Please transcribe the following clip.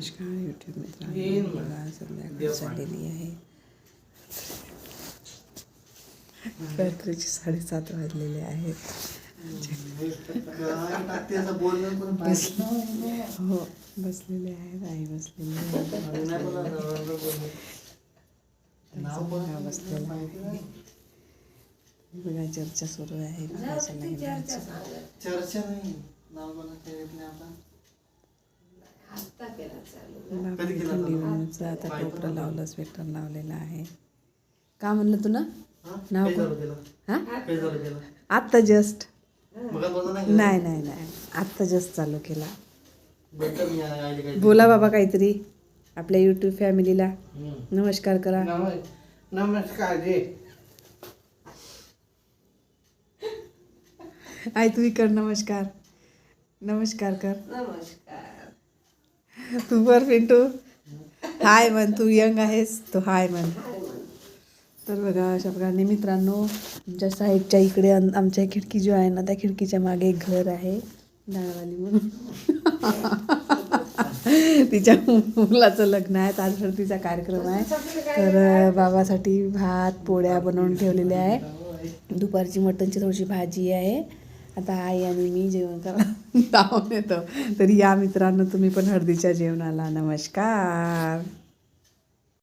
नमस्कार यूट्यूब मित्रांनो, बघा संध्याकाळ झालेली आहे. रात्रीचे 7:30 वाजलेले आहेत. हो बसलेले आहेत, आई बसलेली आहे, बसलेला आहे. बघा चर्चा सुरू आहे. चर्चा नाही आता टोपरं लावलं, स्वेटर लावलेला आहे. का म्हणलं तू ना नाव हां आत्ता जस्ट नाही नाही नाही आत्ता जस्ट चालू केला. बोला बाबा काहीतरी आपल्या यूट्यूब फॅमिलीला नमस्कार करा. नमस्कार जी. आई तुम्ही कर नमस्कार. नमस्कार कर. तू पर पिंटू हाय म्हण. तू यंग आहेस तो हाय म्हण. तर बघा अशा प्रकारे मित्रांनो, आमच्या साईडच्या इकडे आमच्या खिडकी जो आहे ना, त्या खिडकीच्या मागे एक घर आहे डाळवाली म्हणून. तिच्या मुलाचं लग्न आहे, तारखर्तीचा कार्यक्रम आहे. तर बाबासाठी भात पोळ्या बनवून ठेवलेल्या आहे. दुपारची मटणची थोडीशी भाजी आहे. आता आई आणि मी जेवण करायला धावून येतो. तर या मित्रांनो, तुम्ही पण हळदीच्या जेवणाला नमस्कार.